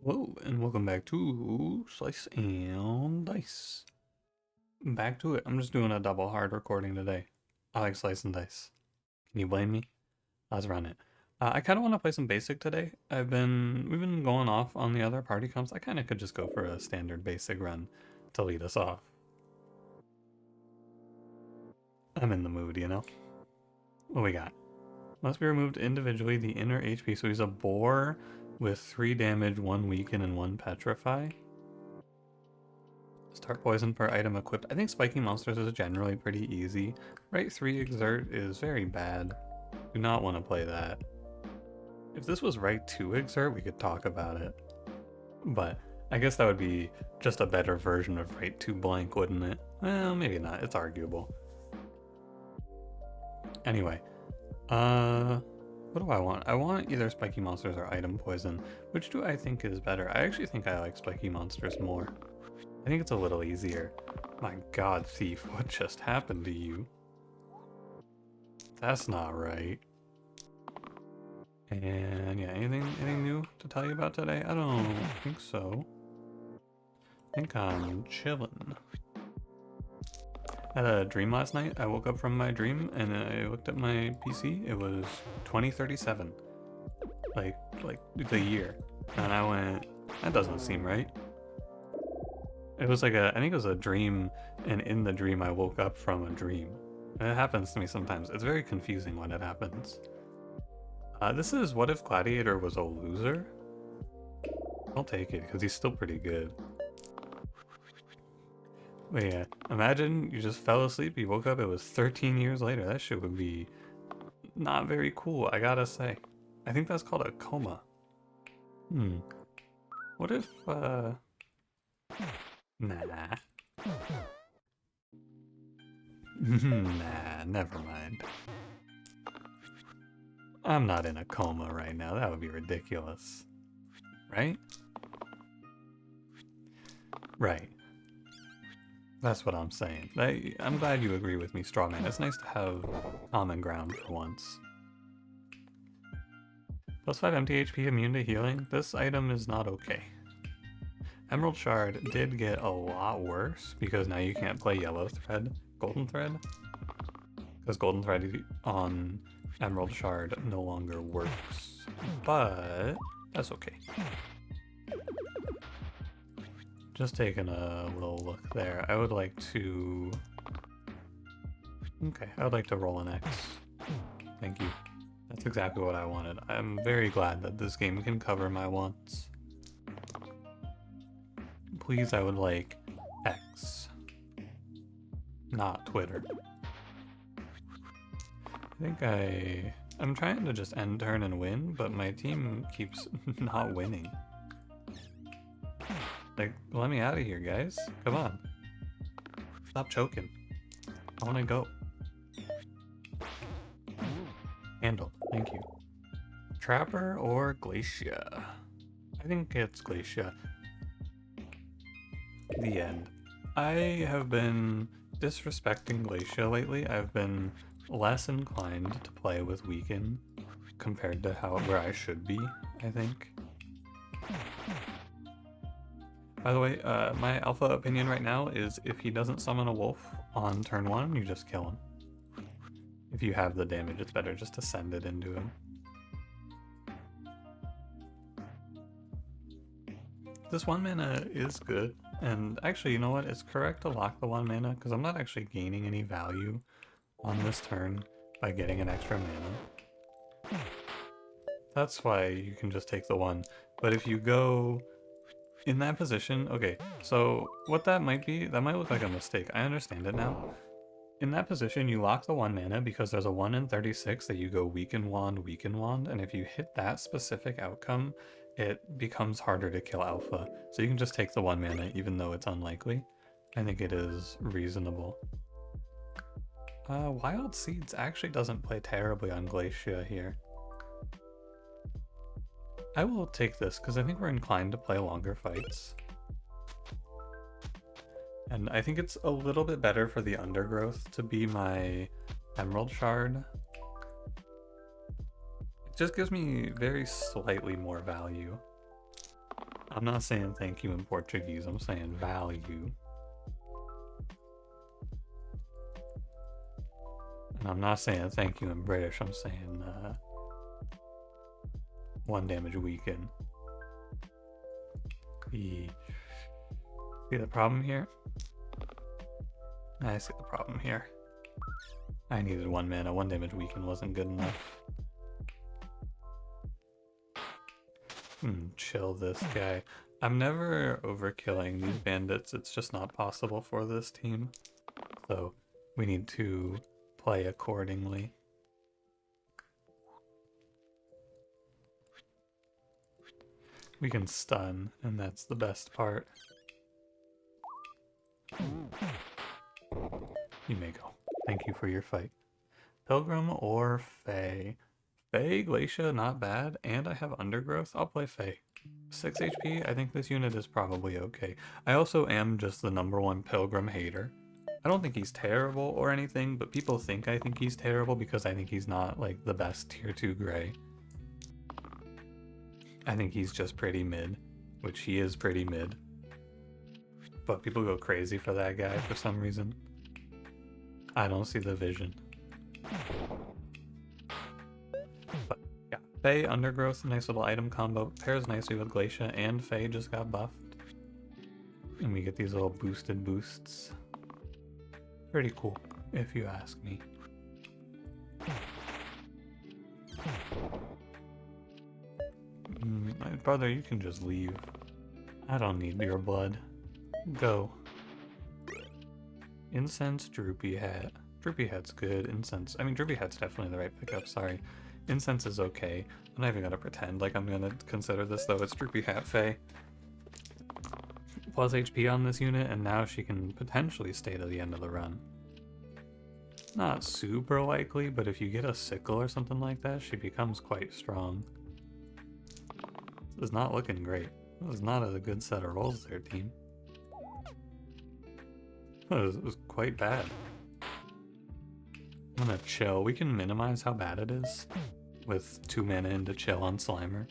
Hello, and welcome back to Slice and Dice. Back to it. I'm just doing a double hard recording today. I like Slice and Dice. Can you blame me? Let's run it. I kind of want to play some basic today. We've been going off on the other party comps. I kind of could just go for a standard basic run to lead us off. I'm in the mood, you know? What we got? Must be removed individually the inner HP. So he's a boar with 3 damage, 1 weaken, and 1 petrify. Start poison per item equipped. I think spiking monsters is generally pretty easy. Right 3 exert is very bad. Do not want to play that. If this was right 2 exert, we could talk about it. But I guess that would be just a better version of right 2 blank, wouldn't it? Well, maybe not. It's arguable. Anyway, what do I want? I want either spiky monsters or item poison. Which do I think is better? I actually think I like spiky monsters more. I think it's a little easier. My god, Thief, what just happened to you? That's not right. And yeah, anything new to tell you about today? I don't think so. I think I'm chilling. I had a dream last night. I woke up from my dream and I looked at my PC. It was 2037. Like the year. And I went, that doesn't seem right. It was like I think it was a dream, and in the dream I woke up from a dream. And it happens to me sometimes. It's very confusing when it happens. This is What If Gladiator was a loser? I'll take it, because he's still pretty good. But yeah, imagine you just fell asleep, you woke up, it was 13 years later. That shit would be not very cool, I gotta say. I think that's called a coma. What if, Nah. Nah, never mind. I'm not in a coma right now. That would be ridiculous. Right? Right. That's what I'm saying. I'm glad you agree with me, Strawman. It's nice to have common ground for once. Plus 5 MTHP immune to healing. This item is not okay. Emerald Shard did get a lot worse because now you can't play Yellow Thread, Golden Thread. Because Golden Thread on Emerald Shard no longer works. But that's okay. Just taking a little look there. I would like to... Okay, I would like to roll an X. Thank you. That's exactly what I wanted. I'm very glad that this game can cover my wants. Please, I would like X. Not Twitter. I think I'm trying to just end turn and win, but my team keeps not winning. Like, let me out of here, guys. Come on. Stop choking. I want to go. Handle. Thank you. Trapper or Glacia? I think it's Glacia. The end. I have been disrespecting Glacia lately. I've been less inclined to play with Weaken compared to where I should be, I think. By the way, my alpha opinion right now is if he doesn't summon a wolf on turn 1, you just kill him. If you have the damage, it's better just to send it into him. This 1 mana is good, and actually, you know what? It's correct to lock the 1 mana, because I'm not actually gaining any value on this turn by getting an extra mana. That's why you can just take the 1. But if you go in that position, okay, so what that might be, that might look like a mistake. I understand it now. In that position, you lock the 1 mana because there's a 1 in 36 that you go Weaken Wand, and if you hit that specific outcome, it becomes harder to kill alpha. So you can just take the 1 mana even though it's unlikely. I think it is reasonable. Wild Seeds actually doesn't play terribly on Glacia here. I will take this because I think we're inclined to play longer fights. And I think it's a little bit better for the Undergrowth to be my Emerald Shard. It just gives me very slightly more value. I'm not saying thank you in Portuguese, I'm saying value. And I'm not saying thank you in British, I'm saying 1 damage weaken. See the problem here? I see the problem here. I needed 1 mana, 1 damage weaken wasn't good enough. Chill this guy. I'm never overkilling these bandits, it's just not possible for this team. So we need to play accordingly. We can stun, and that's the best part. You may go. Thank you for your fight. Pilgrim or Fae? Fae, Glacia, not bad, and I have Undergrowth. I'll play Fae. 6 HP, I think this unit is probably okay. I also am just the #1 Pilgrim hater. I don't think he's terrible or anything, but people think I think he's terrible because I think he's not like the best tier 2 gray. I think he's just pretty mid, which he is pretty mid. But people go crazy for that guy for some reason. I don't see the vision. But yeah, Fae, Undergrowth, nice little item combo. Pairs nicely with Glacia, and Fae just got buffed. And we get these little boosted boosts. Pretty cool, if you ask me. My brother, you can just leave. I don't need your blood. Go. Incense, Droopy Hat. Droopy Hat's good. Incense, I mean, Droopy Hat's definitely the right pickup, sorry. Incense is okay. I'm not even gonna pretend like I'm gonna consider this though. It's Droopy Hat Fae. Plus HP on this unit, and now she can potentially stay to the end of the run. Not super likely, but if you get a sickle or something like that, she becomes quite strong. This is not looking great. This is not a good set of rolls there, team. It was quite bad. I'm gonna chill. We can minimize how bad it is with 2 mana into chill on Slimer.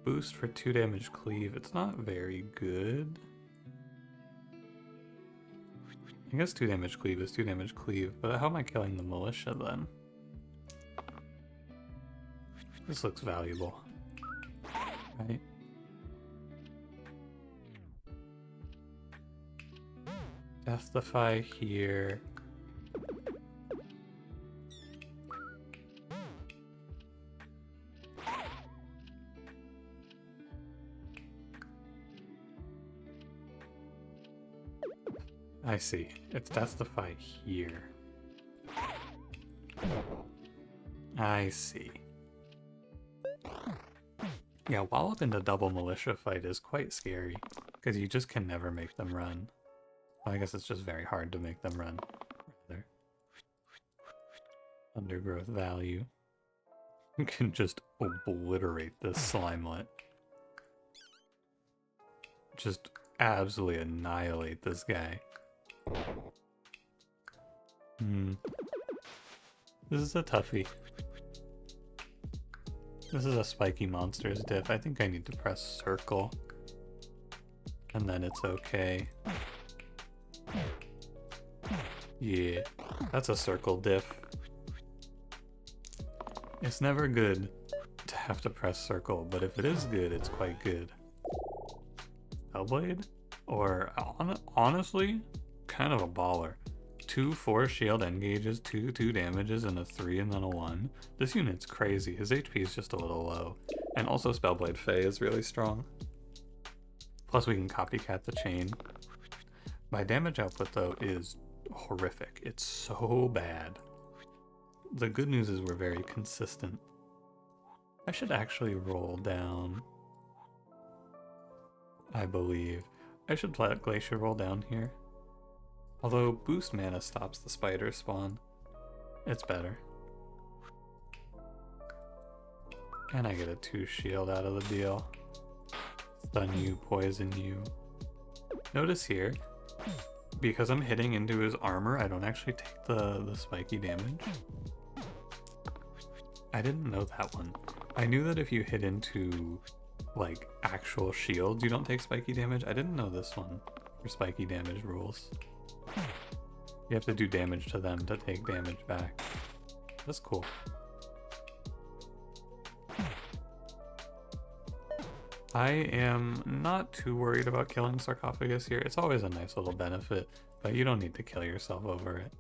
Boost for 2 damage cleave. It's not very good. I guess 2 damage cleave is 2 damage cleave, but how am I killing the militia then? This looks valuable, right? Deathify here. I see. It's Deathify here. I see. Yeah, Wallop into double militia fight is quite scary, because you just can never make them run. Well, I guess it's just very hard to make them run, rather. Undergrowth value. You can just obliterate this Slimelet. Just absolutely annihilate this guy. This is a toughie. This is a spiky monsters diff. I think I need to press circle. And then it's okay. Yeah, that's a circle diff. It's never good to have to press circle, but if it is good, it's quite good. Hellblade? Or honestly, kind of a baller. 2 4 shield engages, 2 2 damages, and a 3 and then a 1. This unit's crazy. His HP is just a little low. And also Spellblade Fae is really strong. Plus we can copycat the chain. My damage output though is horrific. It's so bad. The good news is we're very consistent. I should actually roll down. I believe. I should let Glacia roll down here. Although boost mana stops the spider spawn. It's better. And I get a 2 shield out of the deal. Stun you, poison you. Notice here, because I'm hitting into his armor, I don't actually take the spiky damage. I didn't know that one. I knew that if you hit into like actual shields, you don't take spiky damage. I didn't know this one for spiky damage rules. You have to do damage to them to take damage back. That's cool. I am not too worried about killing Sarcophagus here. It's always a nice little benefit, but you don't need to kill yourself over it.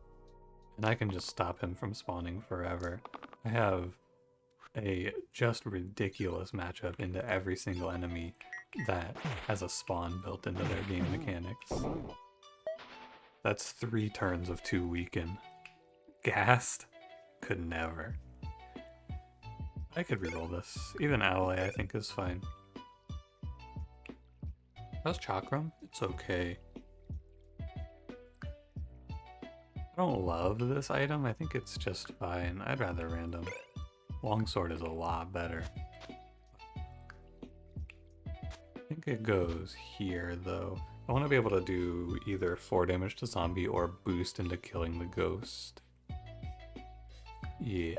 And I can just stop him from spawning forever. I have a just ridiculous matchup into every single enemy that has a spawn built into their game mechanics. That's 3 turns of 2 weaken. Gassed? Could never. I could reroll this. Even ally I think is fine. How's Chakram? It's okay. I don't love this item. I think it's just fine. I'd rather random. Longsword is a lot better. I think it goes here though. I want to be able to do either 4 damage to zombie or boost into killing the ghost. Yeah.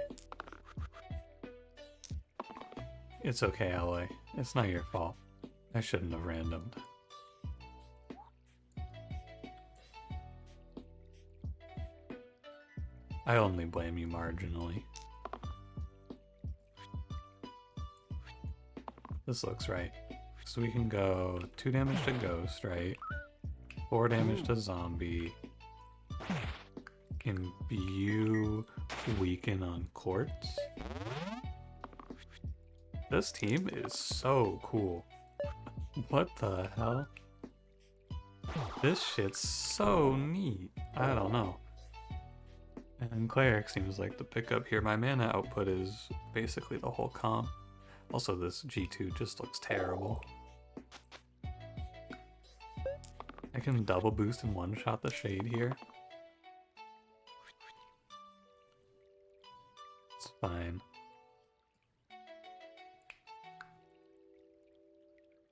It's okay, ally. It's not your fault. I shouldn't have randomed. I only blame you marginally. This looks right. So we can go 2 damage to ghost, right? 4 damage to zombie. Imbue, weaken on quartz. This team is so cool. What the hell? This shit's so neat. I don't know. And Cleric seems like the pickup here. My mana output is basically the whole comp. Also, this G2 just looks terrible. I can double boost and one-shot the shade here. It's fine.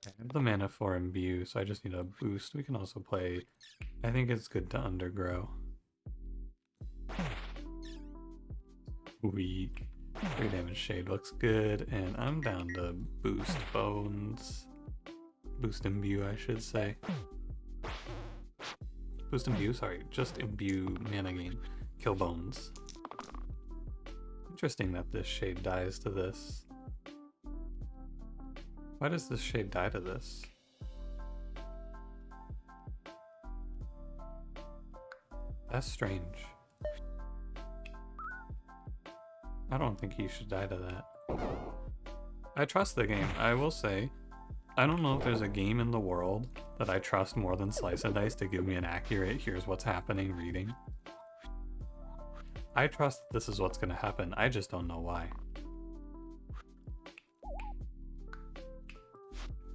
I have the mana for Imbue, so I just need a boost. We can also play... I think it's good to undergrow. Sweet. 3 damage shade looks good, and I'm down to boost bones. Boost Imbue, I should say. Boost Imbue, sorry, just Imbue mana gain. Kill bones. Interesting that this shade dies to this. Why does this shade die to this? That's strange. I don't think he should die to that. I trust the game, I will say. I don't know if there's a game in the world that I trust more than Slice and Dice to give me an accurate here's what's happening reading. I trust this is what's gonna happen, I just don't know why.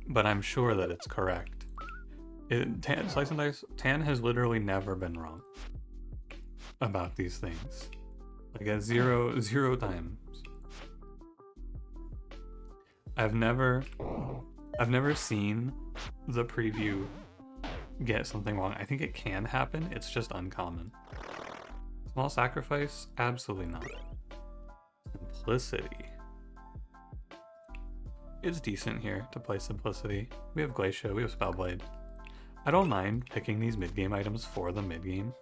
But I'm sure that it's correct. Slice and Dice, Tan has literally never been wrong about these things. Like at zero times. I've never seen the preview get something wrong. I think it can happen, it's just uncommon. Small sacrifice? Absolutely not. Simplicity. It's decent here to play Simplicity. We have Glacia, we have Spellblade. I don't mind picking these mid-game items for the mid-game.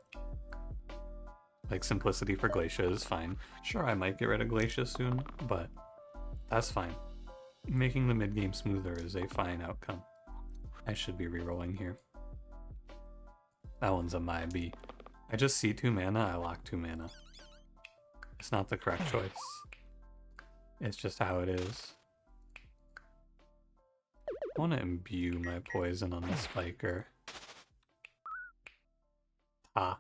Like Simplicity for Glacia is fine. Sure, I might get rid of Glacia soon, but that's fine. Making the mid-game smoother is a fine outcome. I should be rerolling here. That one's a my B. I just see 2 mana, I lock 2 mana. It's not the correct choice. It's just how it is. I want to imbue my poison on the spiker. Ta.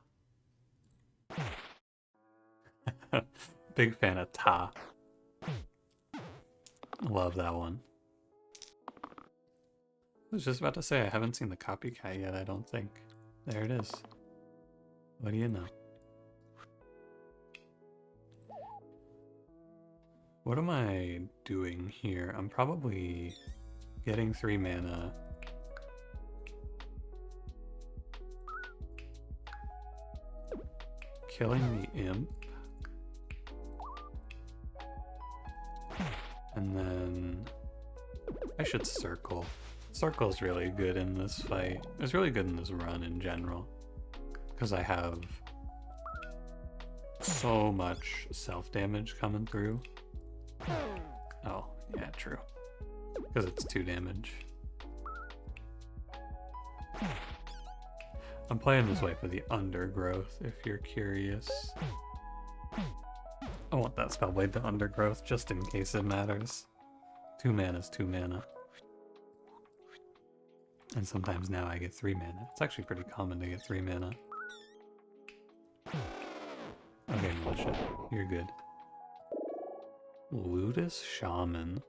Big fan of Ta. Love that one. I was just about to say, I haven't seen the copycat yet, I don't think. There it is. What do you know? What am I doing here? I'm probably getting 3 mana. Killing the imp. And then I should circle. Circle's really good in this fight. It's really good in this run in general. Because I have so much self-damage coming through. Oh, yeah, true. Because it's 2 damage. I'm playing this way for the undergrowth, if you're curious. I want that Spellblade to undergrowth, just in case it matters. 2 mana is 2 mana. And sometimes now I get 3 mana. It's actually pretty common to get 3 mana. Okay, Militia, you're good. Ludus Shaman.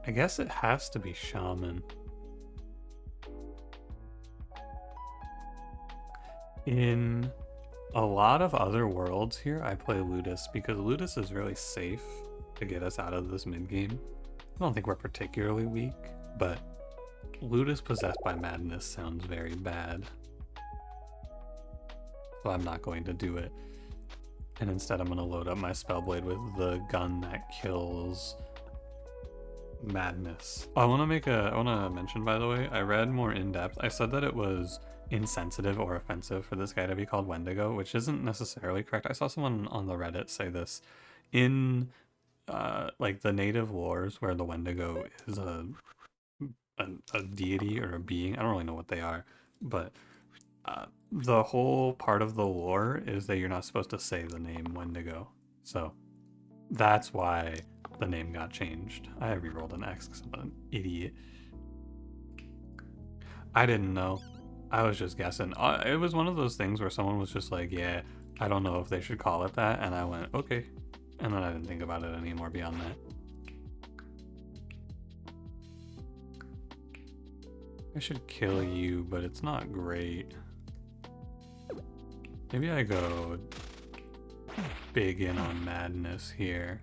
I guess it has to be Shaman. In a lot of other worlds here, I play Ludus because Ludus is really safe to get us out of this mid-game. I don't think we're particularly weak, but Ludus possessed by madness sounds very bad. So I'm not going to do it. And instead I'm going to load up my Spellblade with the gun that kills madness. I want to mention, by the way, I read more in depth. I said that it was insensitive or offensive for this guy to be called Wendigo, which isn't necessarily correct. I saw someone on the Reddit say this. In like the native wars where the Wendigo is a deity or a being, I don't really know what they are, but the whole part of the lore is that you're not supposed to say the name Wendigo. So that's why the name got changed. I rerolled an X because I'm an idiot. I didn't know. I was just guessing. It was one of those things where someone was just like, yeah, I don't know if they should call it that. And I went, okay. And then I didn't think about it anymore beyond that. I should kill you, but it's not great. Maybe I go big in on madness here.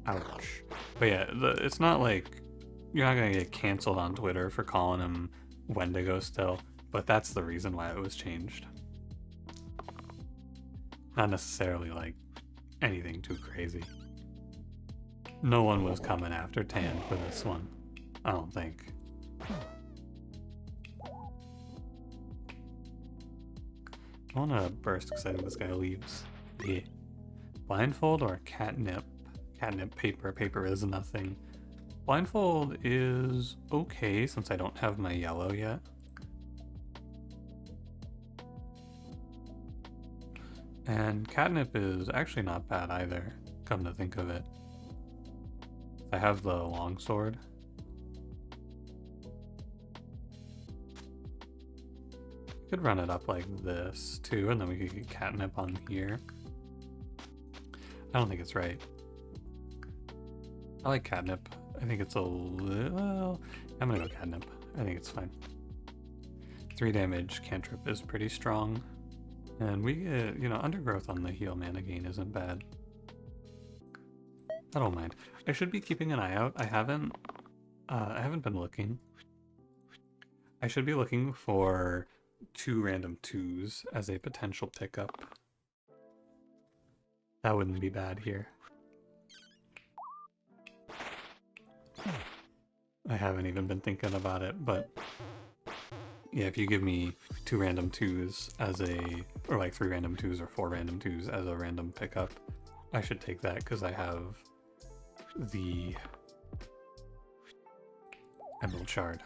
Ouch. But yeah, it's not like you're not gonna get canceled on Twitter for calling him Wendigo still, but that's the reason why it was changed. Not necessarily like anything too crazy. No one was coming after Tan for this one, I don't think. I wanna burst because I think this guy leaves. Yeah. Blindfold or catnip? Catnip paper. Paper is nothing. Blindfold is okay since I don't have my yellow yet. And catnip is actually not bad either, come to think of it. I have the longsword. Could run it up like this too, and then we could get catnip on here. I don't think it's right. I like catnip. I think it's a little... I'm gonna go catnip. I think it's fine. 3 damage cantrip is pretty strong. And we get, you know, undergrowth on the heal mana gain isn't bad. I don't mind. I should be keeping an eye out. I haven't been looking. I should be looking for 2 random 2s as a potential pickup. That wouldn't be bad here. I haven't even been thinking about it, but yeah, if you give me 2 random 2s as a, or like 3 random 2s or 4 random 2s as a random pickup, I should take that because I have the Emerald Shard.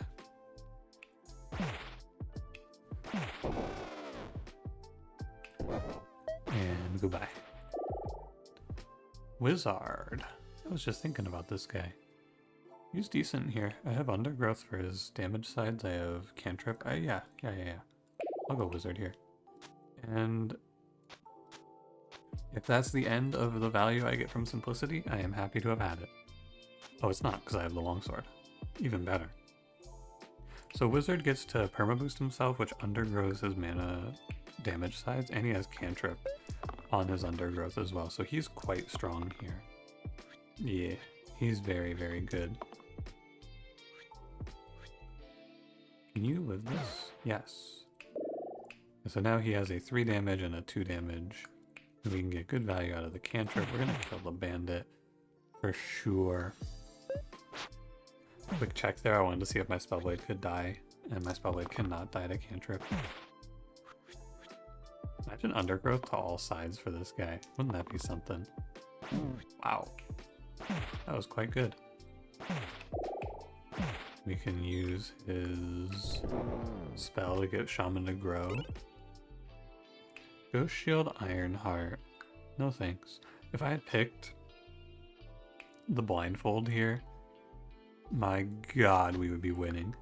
And goodbye. Wizard. I was just thinking about this guy. He's decent here. I have undergrowth for his damage sides. I have cantrip. Yeah. I'll go wizard here. And if that's the end of the value I get from simplicity, I am happy to have had it. Oh, it's not, because I have the longsword. Even better. So wizard gets to permaboost himself, which undergrows his mana damage sides, and he has cantrip on his undergrowth as well. So he's quite strong here. Yeah, he's very, very good. Can you live this? Yes. So now he has a 3 damage and a 2 damage. And we can get good value out of the cantrip. We're gonna kill the bandit for sure. Quick check there. I wanted to see if my spellblade could die, and my spellblade cannot die to cantrip. Imagine undergrowth to all sides for this guy. Wouldn't that be something? Wow. That was quite good. We can use his spell to get Shaman to grow. Ghost Shield, Ironheart. No thanks. If I had picked the blindfold here, my god, we would be winning.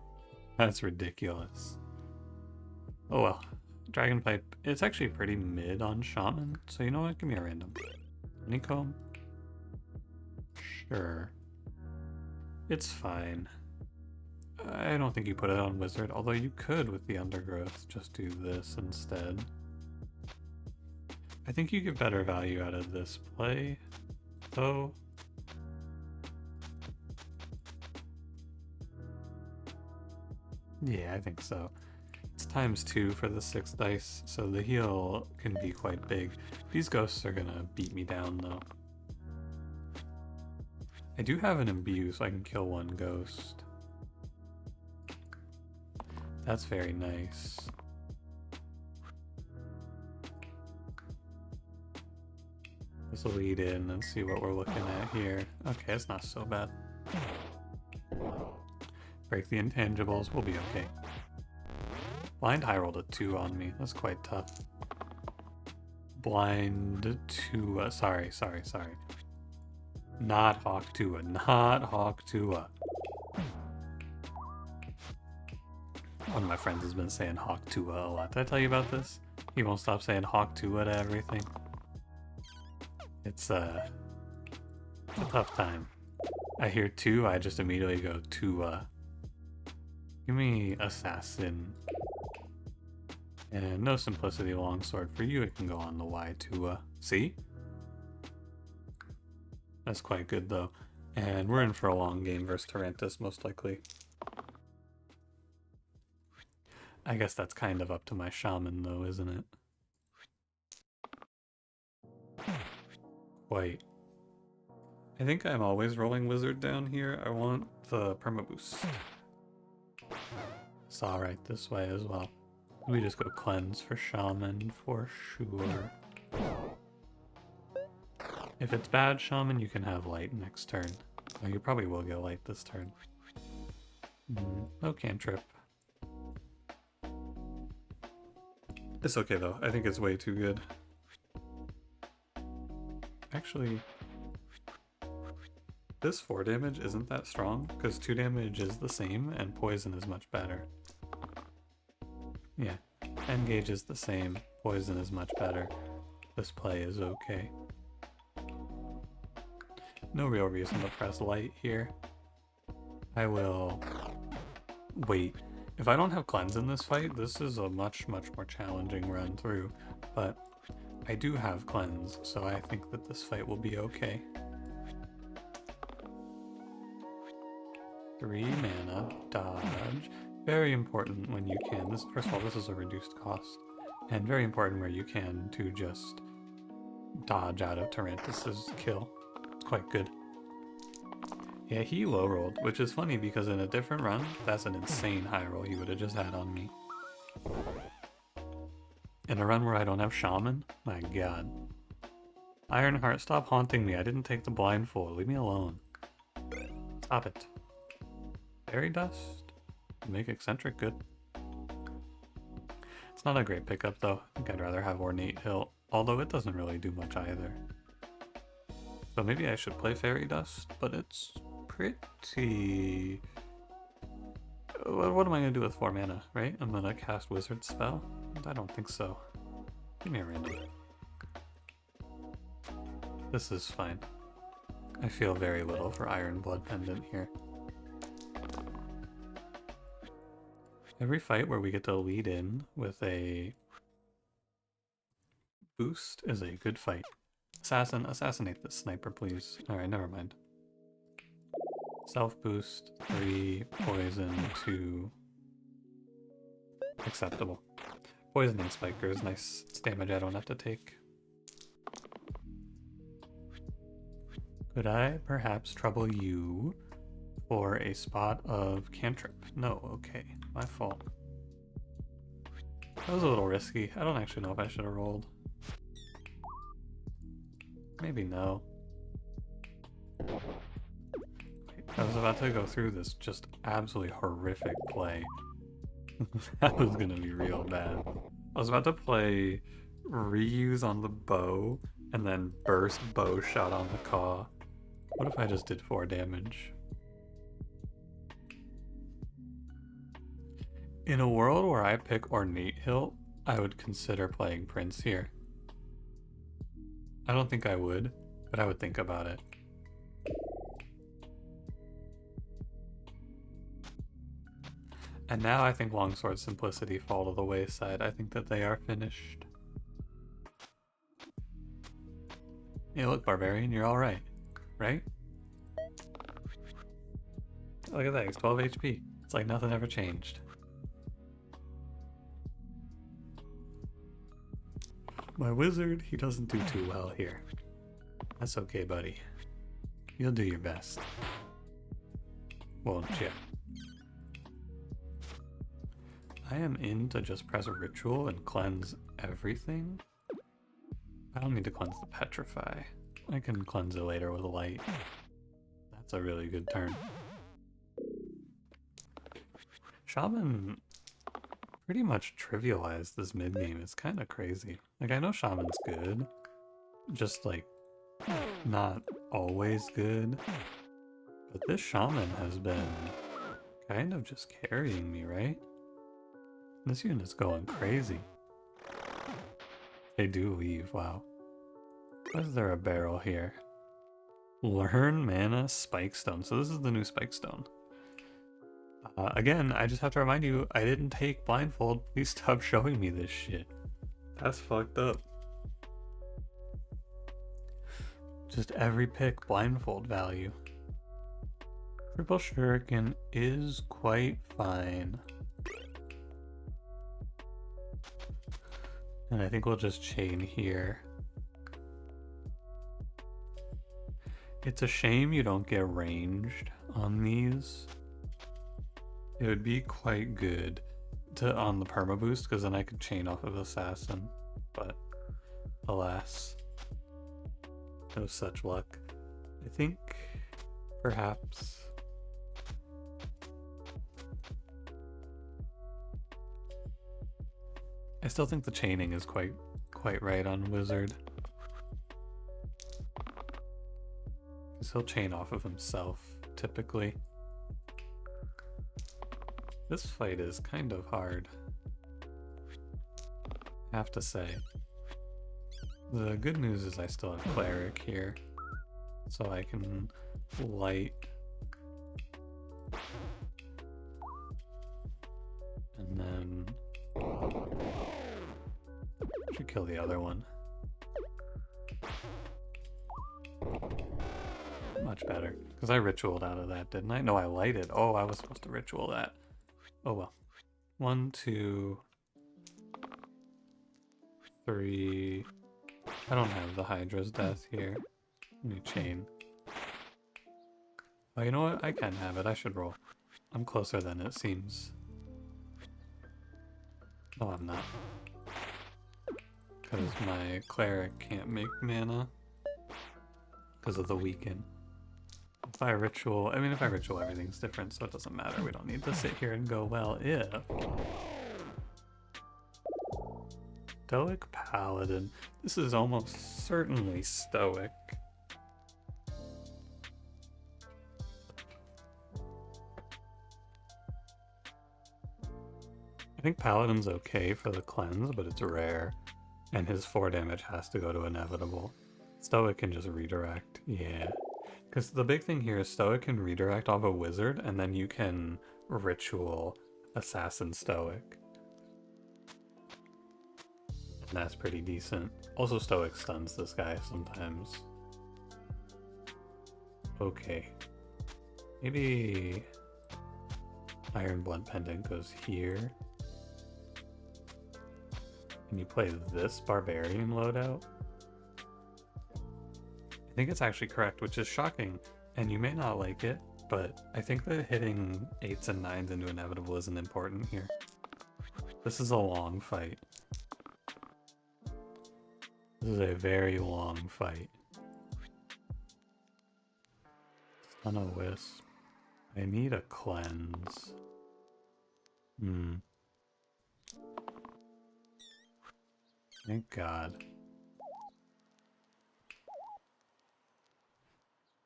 That's ridiculous. Oh well. Dragon Pipe, it's actually pretty mid on Shaman, so you know what? Give me a random. Honeycomb? Sure. It's fine. I don't think you put it on Wizard, although you could with the Undergrowth just do this instead. I think you get better value out of this play, though. Yeah, I think so. It's ×2 for the 6 dice, so the heal can be quite big. These ghosts are gonna beat me down, though. I do have an imbue, so I can kill 1 ghost. That's very nice. This will lead in and see what we're looking at here. Okay, it's not so bad. Break the intangibles, we'll be okay. Blind High rolled a 2 on me, that's quite tough. Blind 2, sorry. Not Hawk Tua, not Hawk Tua. One of my friends has been saying Hawk Tua a lot. Did I tell you about this? He won't stop saying Hawk Tua to everything. It's a tough time. I hear 2, I just immediately go Tua. Give me Assassin. And no Simplicity Longsword for you, it can go on the Y Tua. See? That's quite good though. And we're in for a long game versus Tarantus, most likely. I guess that's kind of up to my Shaman though, isn't it? Quite. I think I'm always rolling Wizard down here. I want the permaboost. It's alright this way as well. We just go Cleanse for Shaman for sure. If it's bad Shaman, you can have Light next turn. Oh, you probably will get Light this turn. No cantrip. It's okay though, I think it's way too good. Actually, this 4 damage isn't that strong, because 2 damage is the same, and poison is much better. Yeah, Engage is the same, poison is much better. This play is okay. No real reason to press Light here. I will... Wait, if I don't have Cleanse in this fight, this is a much more challenging run through, but I do have Cleanse, so I think that this fight will be okay. 3 mana, dodge. Very important when you can. This, first of all, this is a reduced cost, and very important where you can to just dodge out of Tarantus's kill. It's quite good. Yeah, he low rolled, which is funny because in a different run, that's an insane high roll he would have just had on me. In a run where I don't have Shaman? My god. Ironheart, stop haunting me. I didn't take the blindfold. Leave me alone. Stop it. Fairy Dust? Make Eccentric good. It's not a great pickup though. I think I'd rather have Ornate Hilt, although it doesn't really do much either. So maybe I should play Fairy Dust, but it's pretty... What am I going to do with 4 mana, right? I'm going to cast Wizard Spell? I don't think so. Give me a random. This is fine. I feel very little for Iron Blood Pendant here. Every fight where we get to lead in with a boost is a good fight. Assassinate this sniper, please. Alright, never mind. Self boost, 3, poison, 2. acceptable. Poisoning Spiker is nice. It's damage I don't have to take. Could I perhaps trouble you for a spot of cantrip? No, okay. My fault. That was a little risky. I don't actually know if I should have rolled. Maybe no. I was about to go through this just absolutely horrific play. That was gonna be real bad. I was about to play reuse on the bow and then burst bow shot on the claw. What if I just did 4 damage? In a world where I pick Ornate Hilt, I would consider playing Prince here. I don't think I would, but I would think about it. And now I think Longsword Simplicity fall to the wayside. I think that they are finished. Hey look, Barbarian, you're alright. Right? Look at that, he's 12 HP. It's like nothing ever changed. My wizard, he doesn't do too well here. That's okay, buddy. You'll do your best. Won't ya? I am in to just press a ritual and cleanse everything. I don't need to cleanse the petrify. I can cleanse it later with light. That's a really good turn. Shaman pretty much trivialized this mid game. It's kind of crazy. Like, I know Shaman's good, just like not always good. But this Shaman has been kind of just carrying me, right? This unit's going crazy. They do leave, wow. Why is there a barrel here? Learn mana Spikestone. So this is the new Spikestone. Again, I just have to remind you, I didn't take blindfold. Please stop showing me this shit. That's fucked up. Just every pick blindfold value. Triple Shuriken is quite fine. And I think we'll just chain here. It's a shame you don't get ranged on these. It would be quite good to on the perma boost, because then I could chain off of Assassin. But alas, no such luck. I think perhaps I still think the chaining is quite right on Wizard. Because he'll chain off of himself, typically. This fight is kind of hard, I have to say. The good news is I still have Cleric here, so I can light and then should kill the other one. Much better, because I ritualed out of that, didn't I? No, I lighted. Oh, I was supposed to ritual that. Oh well. 1, 2, 3. I don't have the Hydra's death here. Let me chain. Oh, you know what? I can have it. I should roll. I'm closer than it seems. No, I'm not. Because my Cleric can't make mana. Because of the weaken. If I ritual, I mean, if I ritual, everything's different, so it doesn't matter. We don't need to sit here and go, well, if. Stoic Paladin. This is almost certainly Stoic. I think Paladin's okay for the cleanse, but it's rare. And his 4 damage has to go to Inevitable. Stoic can just redirect, yeah. Because the big thing here is Stoic can redirect off a Wizard, and then you can ritual Assassin Stoic. And that's pretty decent. Also, Stoic stuns this guy sometimes. Okay. Maybe Iron Blood Pendant goes here. and you play this Barbarian loadout, I think it's actually correct, which is shocking, and you may not like it, but I think that hitting 8s and 9s into Inevitable isn't important here. This is a long fight. This is a very long fight. Stun a Wisp. I need a cleanse. Thank God.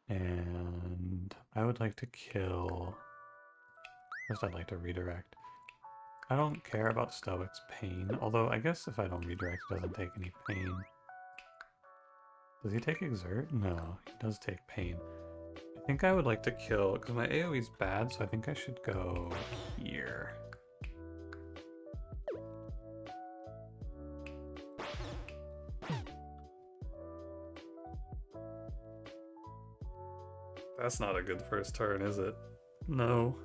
And I would like to kill... First I'd like to redirect. I don't care about Stoic's pain, although I guess if I don't redirect it doesn't take any pain. Does he take Exert? No, he does take pain. I think I would like to kill, because my AoE's bad, so I think I should go here. That's not a good first turn, is it? No.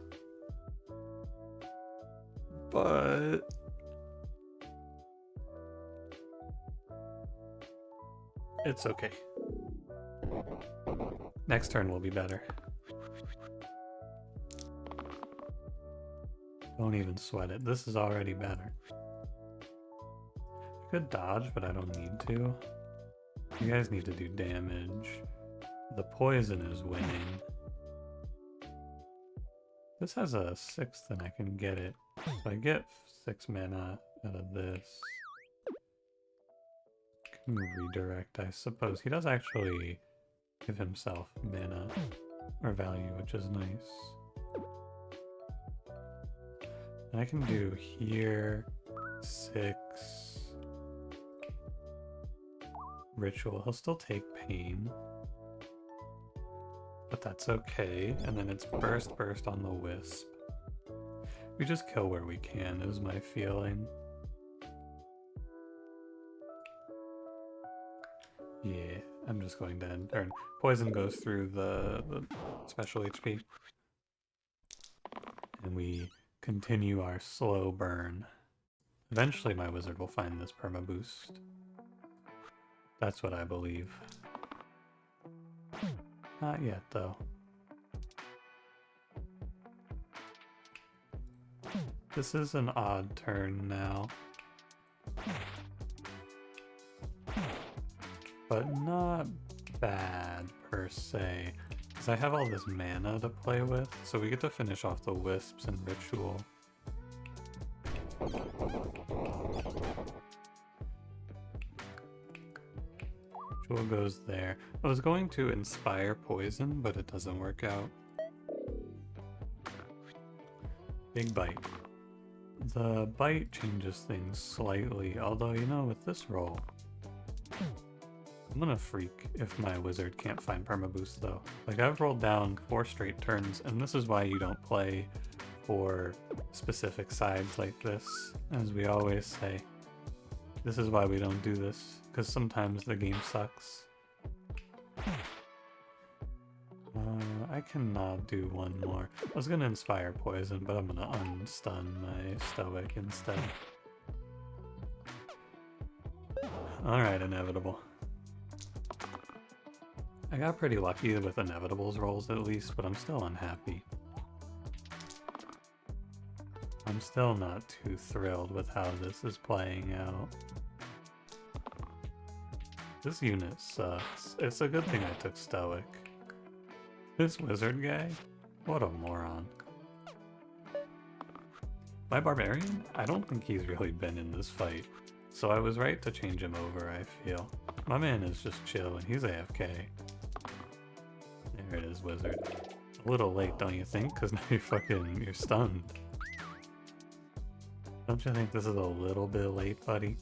But... it's okay. Next turn will be better. Don't even sweat it. This is already better. I could dodge, but I don't need to. You guys need to do damage. The poison is winning. This has a 6th and I can get it. So I get 6 mana out of this. Can redirect, I suppose. He does actually give himself mana or value, which is nice. And I can do here 6 ritual. He'll still take pain, but that's okay. And then it's burst on the wisp. We just kill where we can is my feeling. Yeah, I'm just going to end turn. Poison goes through the special HP. And we continue our slow burn. Eventually my wizard will find this perma boost. That's what I believe. Not yet, though. This is an odd turn now. But not bad, per se. Because I have all this mana to play with, so we get to finish off the wisps and ritual. Ritual goes there. I was going to inspire poison, but it doesn't work out. Big bite. The bite changes things slightly, although, you know, with this roll, I'm gonna freak if my wizard can't find permaboost though. Like, I've rolled down 4 straight turns, and this is why you don't play for specific sides like this, as we always say. This is why we don't do this, because sometimes the game sucks. I cannot do one more. I was gonna inspire poison, but I'm gonna unstun my stoic instead. Alright, inevitable. I got pretty lucky with inevitables rolls at least, but I'm still unhappy. I'm still not too thrilled with how this is playing out. This unit sucks. It's a good thing I took stoic. This wizard guy? What a moron. My barbarian? I don't think he's really been in this fight, so I was right to change him over, I feel. My man is just chill and he's AFK. There it is, wizard. A little late, don't you think? Because now you're stunned. Don't you think this is a little bit late, buddy?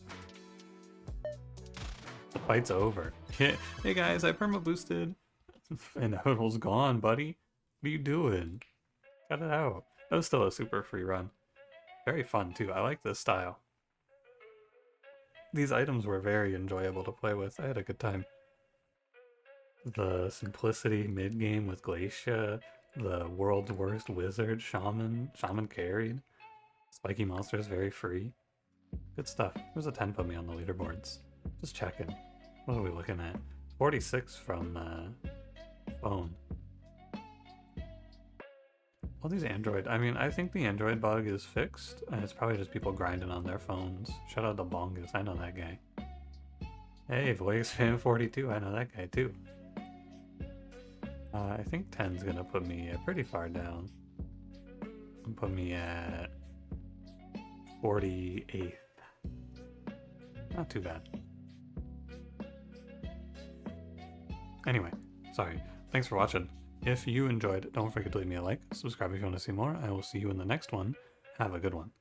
The fight's over. Hey guys, I perma boosted. Inevitable's gone, buddy. What are you doing? Cut it out. That was still a super free run. Very fun too. I like this style. These items were very enjoyable to play with. I had a good time. The simplicity mid-game with Glacia, the world's worst wizard, shaman carried. Spiky monsters very free. Good stuff. Where's a 10 put me on the leaderboards? Just checking. What are we looking at? 46 from phone. All these Android, I mean, I think the Android bug is fixed, and it's probably just people grinding on their phones. Shout out to Bongus, I know that guy. Hey, Voice Fan 42, I know that guy too. I think 10's gonna put me pretty far down. Put me at 48th. Not too bad. Anyway, sorry. Thanks for watching. If you enjoyed, don't forget to leave me a like, subscribe if you want to see more. I will see you in the next one. Have a good one.